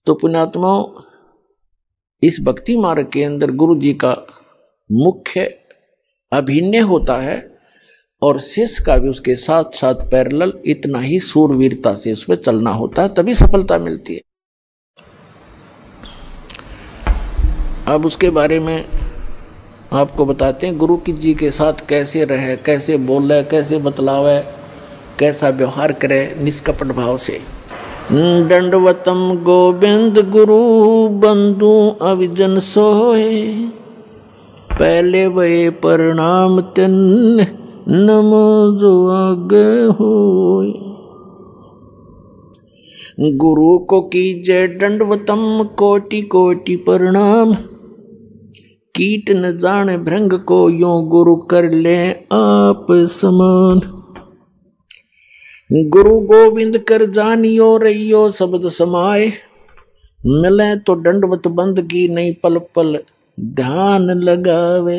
तो पुण्यात्माओं, इस भक्ति मार्ग के अंदर गुरु जी का मुख्य अभिनय होता है और शिष्य का भी उसके साथ साथ पैरेलल इतना ही सूरवीरता से उसमें चलना होता है, तभी सफलता मिलती है। अब उसके बारे में आपको बताते हैं गुरु जी के साथ कैसे रहे, कैसे बोले, कैसे बतलावे, कैसा व्यवहार करे निष्कपट भाव से। दंडवतम गोविंद गुरु बंधु अविजन सोए, पहले वे प्रणाम तिन नमो जो आगे होए। गुरु को कीजय दंडवतम कोटि कोटि प्रणाम, कीट न जाने भृंग को यों गुरु कर ले आप समान। गुरु गोविंद कर जानियो रहियो शब्द समाए, मिले तो दंडवत बंद की नहीं पल पल ध्यान लगावे।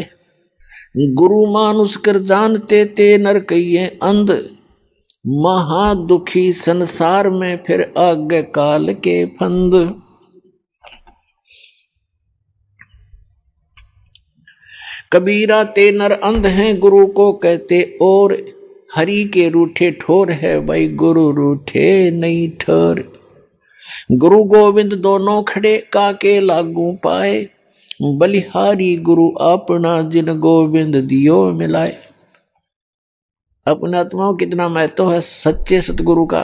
गुरु मानुष कर जानते ते नर कहिए अंध, महा दुखी संसार में फिर आगे काल के फंद। कबीरा ते नर अंध हैं गुरु को कहते और, हरि के रूठे ठोर है भाई गुरु रूठे नहीं ठोर। गुरु गोविंद दोनों खड़े काके लागू पाए, बलिहारी गुरु अपना जिन गोविंद दियो मिलाए। अपने आत्माओं कितना महत्व है सच्चे सतगुरु का,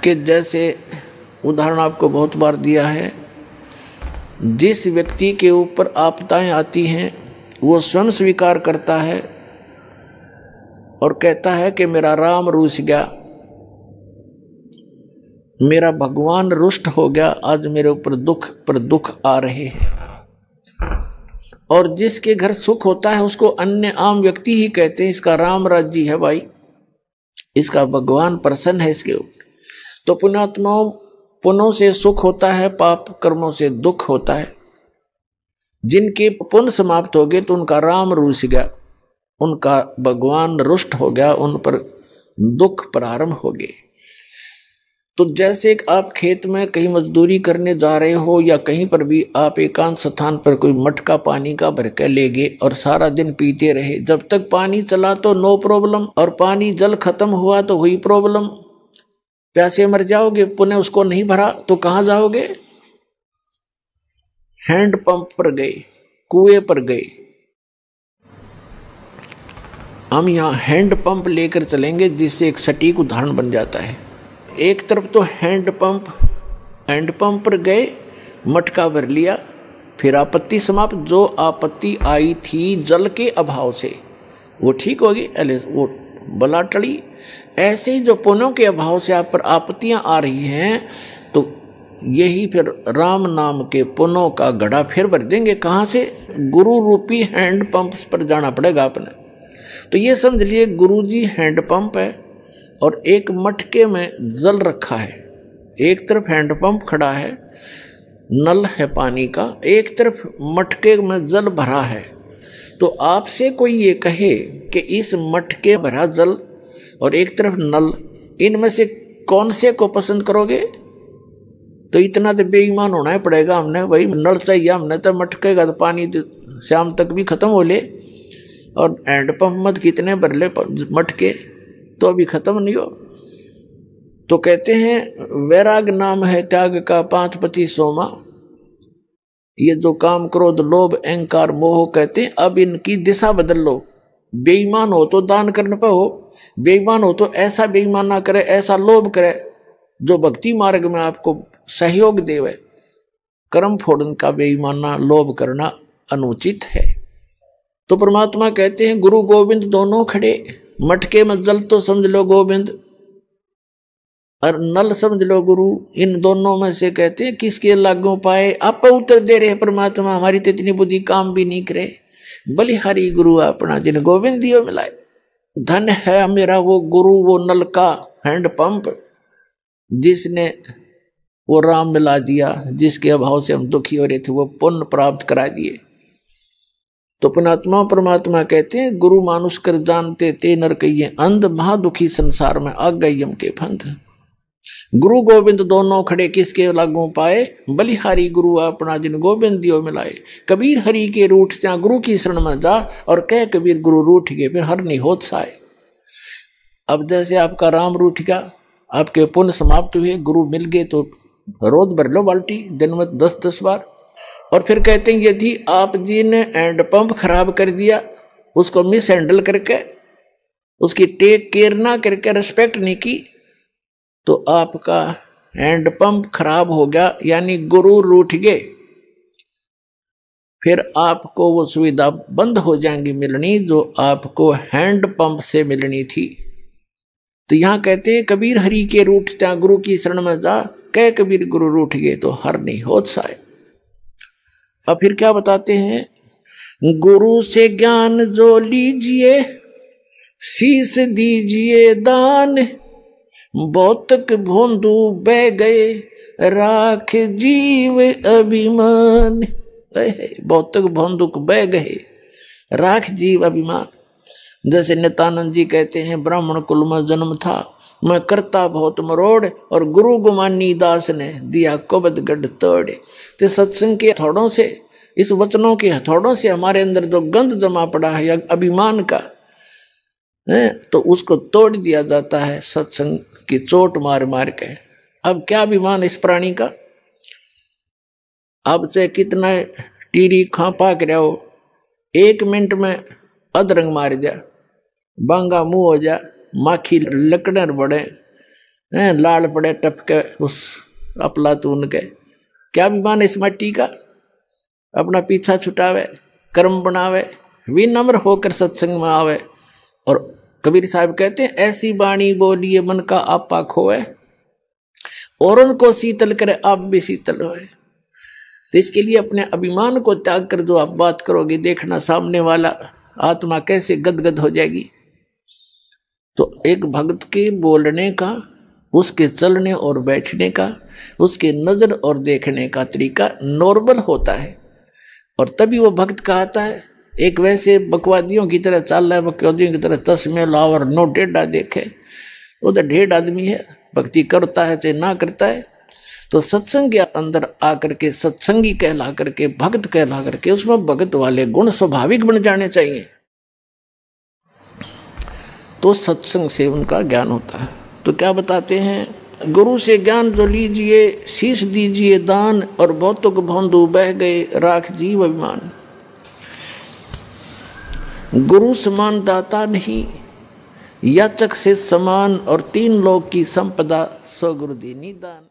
कि जैसे उदाहरण आपको बहुत बार दिया है, जिस व्यक्ति के ऊपर आपदाएं आती हैं वो स्वयं स्वीकार करता है और कहता है कि मेरा राम रूठ गया, मेरा भगवान रुष्ट हो गया, आज मेरे ऊपर दुख पर दुख आ रहे हैं। और जिसके घर सुख होता है उसको अन्य आम व्यक्ति ही कहते हैं इसका राम राज्य है भाई, इसका भगवान प्रसन्न है इसके ऊपर। तो पुण्यात्माओं, पुण्यों से सुख होता है, पाप कर्मों से दुख होता है। जिनके पुण्य समाप्त हो गए तो उनका राम रूठ गया, उनका भगवान रुष्ट हो गया, उन पर दुख प्रारंभ हो गए। तो जैसे आप खेत में कहीं मजदूरी करने जा रहे हो या कहीं पर भी आप एकांत स्थान पर कोई मटका पानी का भर के ले गए और सारा दिन पीते रहे, जब तक पानी चला तो नो प्रॉब्लम, और पानी जल खत्म हुआ तो हुई प्रॉब्लम, प्यासे मर जाओगे। पुनः उसको नहीं भरा तो कहाँ जाओगे? हैंड पंप पर गए, कुएं पर गए। हम यहाँ हैंड पंप लेकर चलेंगे जिससे एक सटीक उदाहरण बन जाता है। एक तरफ तो हैंड पंप पर गए, मटका भर लिया, फिर आपत्ति समाप्त। जो आपत्ति आई थी जल के अभाव से वो ठीक होगी, अरे वो बला टली। ऐसे ही जो पुण्यों के अभाव से आप पर आपत्तियां आ रही हैं, तो यही फिर राम नाम के पुण्यों का घड़ा फिर भर देंगे। कहाँ से? गुरु रूपी हैंड पंप पर जाना पड़ेगा अपने। तो ये समझ लिए गुरु जी हैंड पंप है और एक मटके में जल रखा है। एक तरफ हैंड पंप खड़ा है, नल है पानी का, एक तरफ मटके में जल भरा है। तो आपसे कोई ये कहे कि इस मटके भरा जल और एक तरफ नल, इनमें से कौन से को पसंद करोगे? तो इतना तो बेईमान होना ही पड़ेगा हमने, भाई नल चाहिए हमने, तो मटके का तो पानी शाम तक भी खत्म हो ले, और हैंड पंप मत कितने भर ले मटके तो अभी खत्म नहीं हो। तो कहते हैं वैराग नाम है त्याग का 5-25 सोमा। ये जो काम क्रोध लोभ अहंकार मोह कहते हैं, अब इनकी दिशा बदल लो। बेईमान हो तो दान करने पर हो, बेईमान हो तो ऐसा बेईमान ना करे, ऐसा लोभ करे जो भक्ति मार्ग में आपको सहयोग देवे। कर्म फोड़न का बेईमाना लोभ करना अनुचित है। तो परमात्मा कहते हैं गुरु गोविंद दोनों खड़े, मटके में जल तो समझ लो गोविंद और नल समझ लो गुरु। इन दोनों में से कहते हैं किसके लागू पाए? आप उत्तर दे रहे परमात्मा, हमारी तो इतनी बुद्धि काम भी नहीं करे। बलिहारी गुरु अपना जिन गोविंद दियो मिलाए। धन है मेरा वो गुरु, वो नल का हैंड पंप, जिसने वो राम मिला दिया, जिसके अभाव से हम दुखी हो रहे थे वो पुण्य प्राप्त करा दिए। तो पुणात्मा परमात्मा कहते हैं गुरु मानुष कर जानते ते नर कहिए अंध, महादुखी संसार में आ गए यम के फंद। गुरु गोविंद दोनों खड़े किसके लागू पाए, बलिहारी गुरु अपना जिन गोविंद दियो मिलाए। कबीर हरि के रूठ जा गुरु की शरण में जा, और कह कबीर गुरु रूठ गए फिर हर नहीं होत साए। अब जैसे आपका राम रूठ गया, आपके पुण्य समाप्त हुए, गुरु मिल गए तो रोज भर लो बाल्टी, दिन में 10-10 बार। और फिर कहते हैं यदि आप जी ने हैंड पंप खराब कर दिया, उसको मिस हैंडल करके, उसकी टेक केयर ना करके, रिस्पेक्ट नहीं की, तो आपका हैंड पंप खराब हो गया, यानी गुरु रूठ गए, फिर आपको वो सुविधा बंद हो जाएंगी मिलनी जो आपको हैंड पंप से मिलनी थी। तो यहां कहते हैं कबीर हरि के रूठ त्या गुरु की शरण में जा, कह कबीर गुरु रूठ गए तो हर नहीं होत साए। अब फिर क्या बताते हैं, गुरु से ज्ञान जो लीजिए शीश दीजिए दान, भौतिक भोंदू बह गए राख जीव अभिमान। भौतिक भोंदुक बह गए राख जीव अभिमान। जैसे नित्यानंद जी कहते हैं, ब्राह्मण कुल में जन्म था, मैं करता बहुत मरोड़, और गुरु गुमानी दास ने दिया कुबद गढ़ तोड़। तो सत्संग के हथौड़ों से, इस वचनों के हथौड़ों से हमारे अंदर जो गंध जमा पड़ा है या अभिमान का है, तो उसको तोड़ दिया जाता है सत्संग की चोट मार मार के। अब क्या अभिमान इस प्राणी का, अब से कितना टीरी खा पाक रहा हो, 1 मिनट में अधरंग मार जा, बांगा मुंह हो जा, माखी लकड़र बड़े लाल पड़े टपके उस अपलातून के। क्या अभिमान इस मट्टी का, अपना पीछा छुटावे, कर्म बनावे, विनम्र होकर सत्संग में आवे। और कबीर साहब कहते हैं, ऐसी बाणी बोलिए मन का आपा खोए, और उनको शीतल करे आप भी शीतल होए। तो इसके लिए अपने अभिमान को त्याग कर जो आप बात करोगे, देखना सामने वाला आत्मा कैसे गदगद हो जाएगी। तो एक भक्त के बोलने का, उसके चलने और बैठने का, उसके नजर और देखने का तरीका नॉर्मल होता है, और तभी वो भक्त कहता है। एक वैसे बकवादियों की तरह चल रहा है, बकवादियों की तरह चश्मे लावर नो टेढ़ा देखे, वो तो ढेढ़ आदमी है, भक्ति करता है चाहे ना करता है। तो सत्संग के अंदर आकर के सत्संगी कहला करके, भक्त कहला करके, उसमें भक्त वाले गुण स्वाभाविक बन जाने चाहिए, तो सत्संग से उनका ज्ञान होता है। तो क्या बताते हैं, गुरु से ज्ञान जो लीजिए शीश दीजिए दान, और भौतुक भोंदू बह गए राख जीव अभिमान। गुरु समान दाता नहीं, याचक से समान, और 3 लोक की संपदा सो गुरु दीनी दान।